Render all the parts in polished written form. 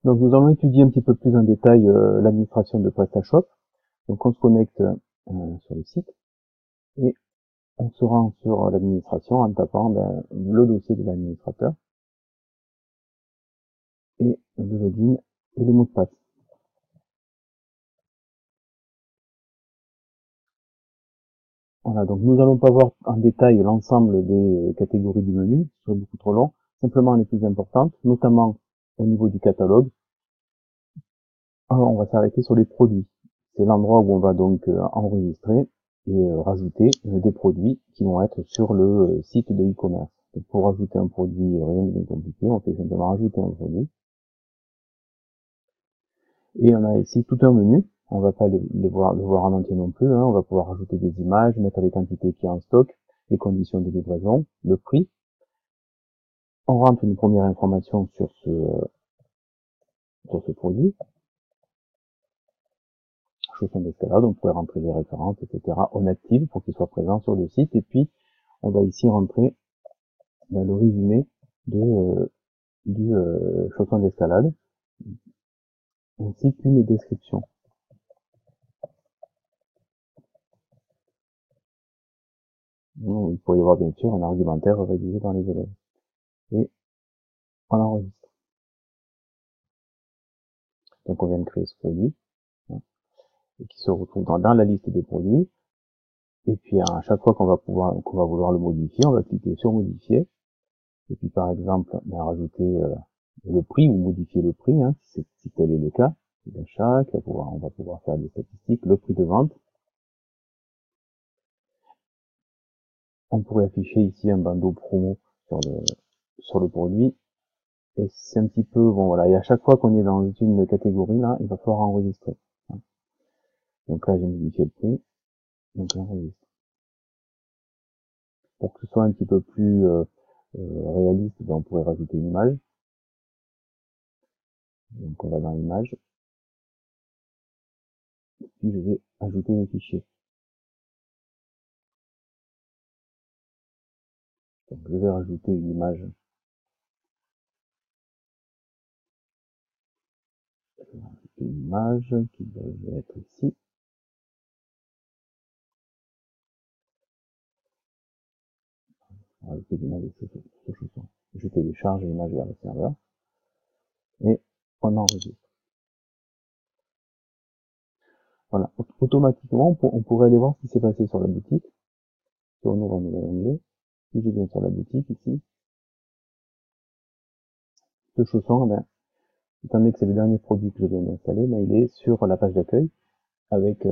Donc nous allons étudier un petit peu plus en détail l'administration de PrestaShop. Donc on se connecte sur le site et on se rend sur l'administration en tapant le dossier de l'administrateur et le login et le mot de passe. Voilà, donc nous n'allons pas voir en détail l'ensemble des catégories du menu, ce serait beaucoup trop long, simplement les plus importantes, notamment au niveau du catalogue. Alors, on va s'arrêter sur les produits. C'est l'endroit où on va donc enregistrer et rajouter des produits qui vont être sur le site de e-commerce. Pour rajouter un produit, rien de bien compliqué, on fait simplement rajouter un produit. Et on a ici tout un menu. On va pas le voir en entier non plus. On va pouvoir rajouter des images, mettre les quantités qui y a en stock, les conditions de livraison, le prix. On rentre une première information sur ce produit. Chaussons d'escalade, on pourrait rentrer les références, etc. On active pour qu'il soit présent sur le site. Et puis, on va ici rentrer le résumé du chausson d'escalade, ainsi qu'une description. Il pourrait y avoir bien sûr un argumentaire rédigé par les élèves. Et on enregistre. Donc on vient de créer ce produit, et qui se retrouve dans la liste des produits. Et puis à chaque fois qu'on va vouloir le modifier, on va cliquer sur modifier. Et puis par exemple, rajouter le prix ou modifier le prix, si tel est le cas, d'achat, on va pouvoir faire des statistiques, le prix de vente. On pourrait afficher ici un bandeau promo sur le produit. Et c'est un petit peu, bon voilà, et à chaque fois qu'on est dans une catégorie, là, il va falloir enregistrer. Donc là, j'ai modifié le prix, donc j'enregistre. Pour que ce soit un petit peu plus réaliste, on pourrait rajouter une image. Donc on va dans l'image, puis je vais ajouter les fichiers. Donc je vais rajouter une image. Une image qui va être ici. On va rajouter l'image de ce chausson. Je télécharge l'image vers le serveur et on enregistre. Voilà, automatiquement, on pourrait aller voir ce qui s'est passé sur la boutique. Si on ouvre un nouvel onglet, si je viens sur la boutique ici, ce chausson, étant donné que c'est le dernier produit que je viens d'installer, il est sur la page d'accueil avec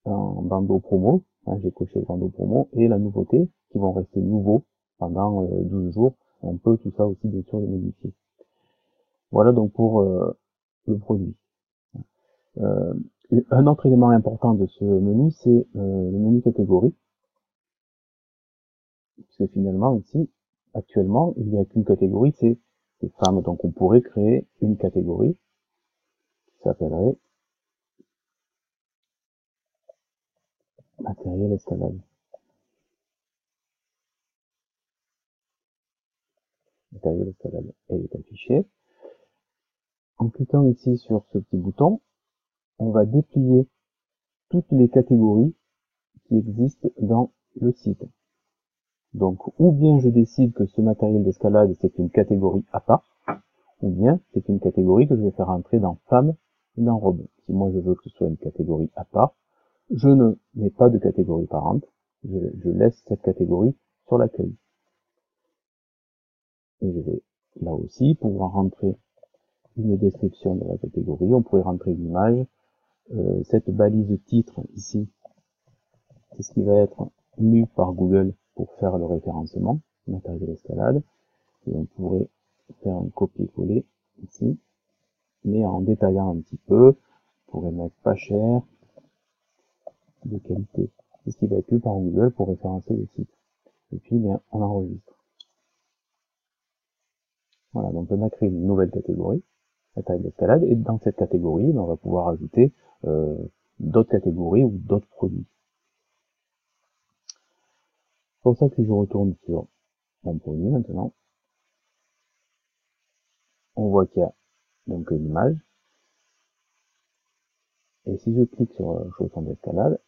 un bandeau promo. J'ai coché le bandeau promo et la nouveauté qui vont rester nouveaux pendant 12 jours. On peut tout ça aussi bien sûr le modifier. Voilà donc pour le produit. Un autre élément important de ce menu, c'est le menu catégorie. Puisque finalement ici, actuellement, il n'y a qu'une catégorie, c'est les femmes. Donc on pourrait créer une catégorie qui s'appellerait matériel escalade. Matériel escalade, elle est affichée. En cliquant ici sur ce petit bouton, on va déplier toutes les catégories qui existent dans le site. Donc, ou bien je décide que ce matériel d'escalade, c'est une catégorie à part, ou bien c'est une catégorie que je vais faire entrer dans femmes et dans robes. Si moi je veux que ce soit une catégorie à part, je ne mets pas de catégorie parente, je laisse cette catégorie sur l'accueil. Et je vais là aussi pouvoir rentrer une description de la catégorie, on pourrait rentrer une image, cette balise titre ici, c'est ce qui va être lu par Google pour faire le référencement, matériel escalade, et on pourrait faire un copier-coller ici, mais en détaillant un petit peu, on pourrait mettre pas cher, de qualité. C'est ce qui va être lu par Google pour référencer le site. Et puis, on enregistre. Voilà, donc on a créé une nouvelle catégorie, matériel d'escalade, et dans cette catégorie, on va pouvoir ajouter d'autres catégories ou d'autres produits. C'est pour ça que si je retourne sur mon produit maintenant, on voit qu'il y a donc l'image, et si je clique sur chausson d'escalade,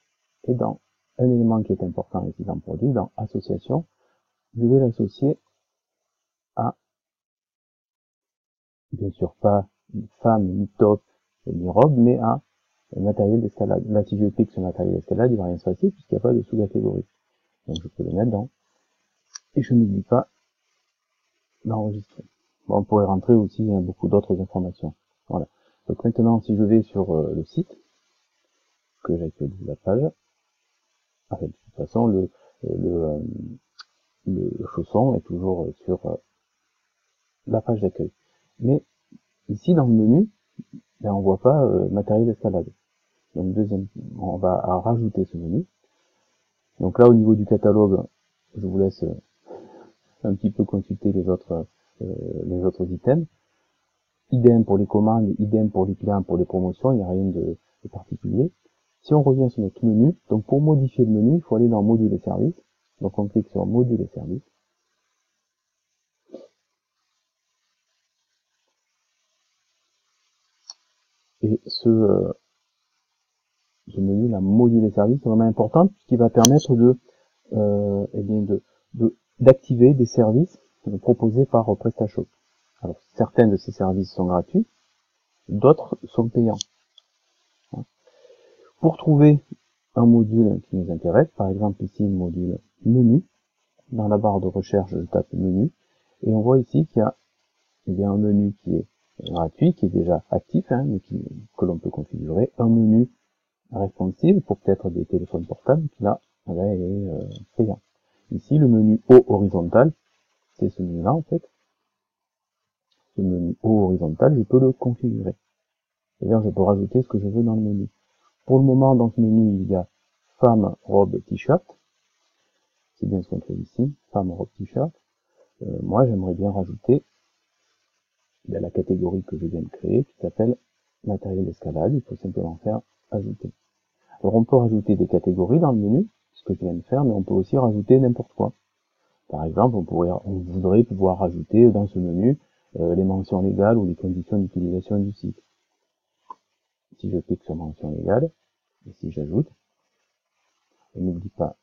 et dans un élément qui est important ici dans produit, dans association, je vais l'associer à, bien sûr pas une femme, ni top, ni robe, mais à un matériel d'escalade. Là, si je clique sur matériel d'escalade, il va rien se passer puisqu'il n'y a pas de sous-catégorie. Donc je peux le mettre dans, et je n'oublie pas d'enregistrer. Bon, on pourrait rentrer aussi beaucoup d'autres informations. Voilà. Donc maintenant, si je vais sur le site, que j'actualise la page, en fait, de toute façon, le chausson est toujours sur la page d'accueil. Mais ici, dans le menu, ben, on voit pas matériel d'escalade. Donc deuxième, on va rajouter ce menu. Donc là, au niveau du catalogue, je vous laisse un petit peu consulter les autres items. Idem pour les commandes, idem pour les clients, pour les promotions, il n'y a rien de particulier. Si on revient sur notre menu, donc pour modifier le menu, il faut aller dans Modules et services. Donc on clique sur Modules et services. Et ce menu, la Modules et services, est vraiment important puisqu'il va permettre d'activer des services proposés par PrestaShop. Alors certains de ces services sont gratuits, d'autres sont payants. Pour trouver un module qui nous intéresse, par exemple ici le module menu, dans la barre de recherche je tape menu, et on voit ici qu'il y a un menu qui est gratuit, qui est déjà actif, mais que l'on peut configurer, un menu responsive pour peut-être des téléphones portables, qui là, est payant. Ici le menu haut horizontal, c'est ce menu-là en fait. Ce menu haut horizontal, je peux le configurer. C'est-à-dire je peux rajouter ce que je veux dans le menu. Pour le moment, dans ce menu, il y a femme, robe, t-shirt. C'est bien ce qu'on trouve ici, femme, robe, t-shirt. Moi, j'aimerais bien rajouter la catégorie que je viens de créer, qui s'appelle matériel d'escalade. Il faut simplement faire ajouter. Alors, on peut rajouter des catégories dans le menu, ce que je viens de faire, mais on peut aussi rajouter n'importe quoi. Par exemple, on voudrait pouvoir rajouter dans ce menu les mentions légales ou les conditions d'utilisation du site. Si je clique sur mention légale, et si j'ajoute, et n'oublie pas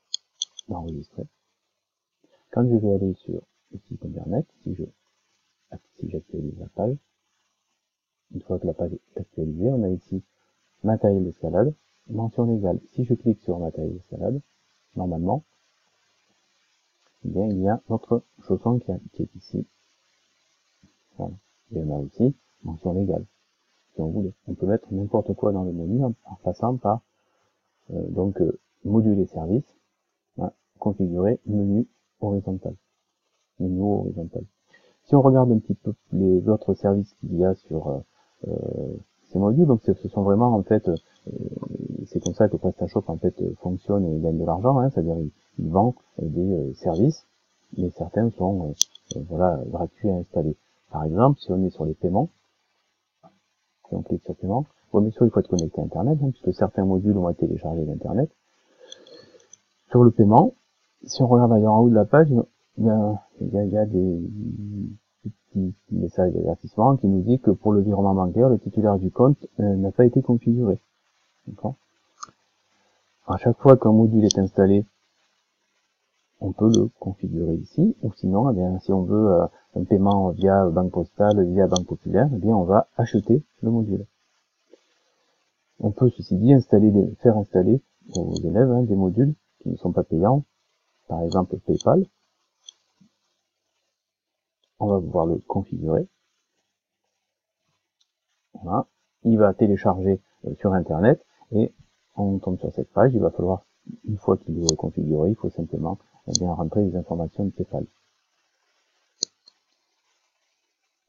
d'enregistrer. Quand je vais aller sur le site internet, si j'actualise la page, une fois que la page est actualisée, on a ici matériel d'escalade, mention légale. Si je clique sur matériel d'escalade, normalement, eh bien, il y a notre chausson qui est ici. Voilà. Et on a aussi mention légale, si on voulait. On peut mettre n'importe quoi dans le menu en passant par module et services, configurer menu horizontal. Menu horizontal. Si on regarde un petit peu les autres services qu'il y a sur ces modules, donc ce sont vraiment en fait, c'est comme ça que PrestaShop en fait fonctionne et gagne de l'argent, c'est-à-dire il vend des services, mais certains sont gratuits à installer. Par exemple, si on est sur les paiements, si on clique sur paiement, bon, bien sûr il faut être connecté à Internet, puisque certains modules ont été téléchargés d'Internet. Sur le paiement, si on regarde en haut de la page, il y a des petits messages d'avertissement qui nous dit que pour le virement bancaire, le titulaire du compte n'a pas été configuré. D'accord ? À chaque fois qu'un module est installé, on peut le configurer ici, ou sinon, si on veut un paiement via banque postale, via banque populaire, on va acheter le module. On peut, ceci dit, faire installer aux élèves des modules qui ne sont pas payants, par exemple PayPal. On va pouvoir le configurer. Voilà. Il va télécharger sur Internet et on tombe sur cette page. Il va falloir, une fois qu'il est configuré, il faut simplement rentrer les informations de PayPal.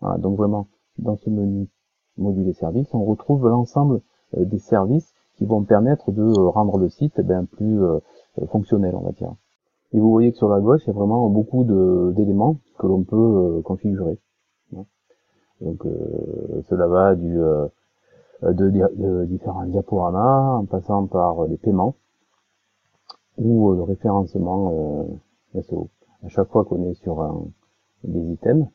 Voilà, donc vraiment, dans ce menu module et services, on retrouve l'ensemble des services qui vont permettre de rendre le site plus fonctionnel, on va dire. Et vous voyez que sur la gauche, il y a vraiment beaucoup d'éléments que l'on peut configurer. Donc cela va de différents diaporamas, en passant par les paiements ou le référencement SEO. À chaque fois qu'on est sur des items,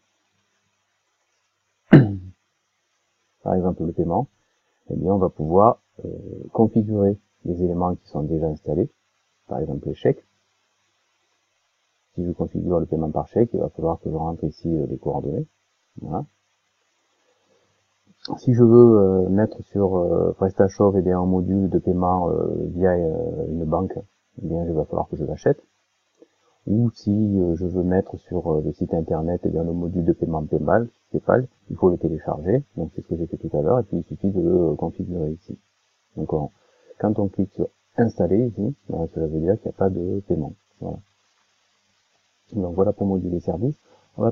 par exemple le paiement, eh bien on va pouvoir configurer les éléments qui sont déjà installés, par exemple les chèques. Si je configure le paiement par chèque, il va falloir que je rentre ici les coordonnées. Voilà. Si je veux mettre sur PrestaShop eh bien, un module de paiement via une banque, eh bien, il va falloir que je l'achète. Ou si je veux mettre sur le site internet eh bien, le module de paiement PayPal, il faut le télécharger. Donc c'est ce que j'ai fait tout à l'heure, et puis il suffit de le configurer ici. Donc quand on clique sur installer ici, ben, cela veut dire qu'il n'y a pas de paiement. Voilà. Donc voilà pour module et services. On va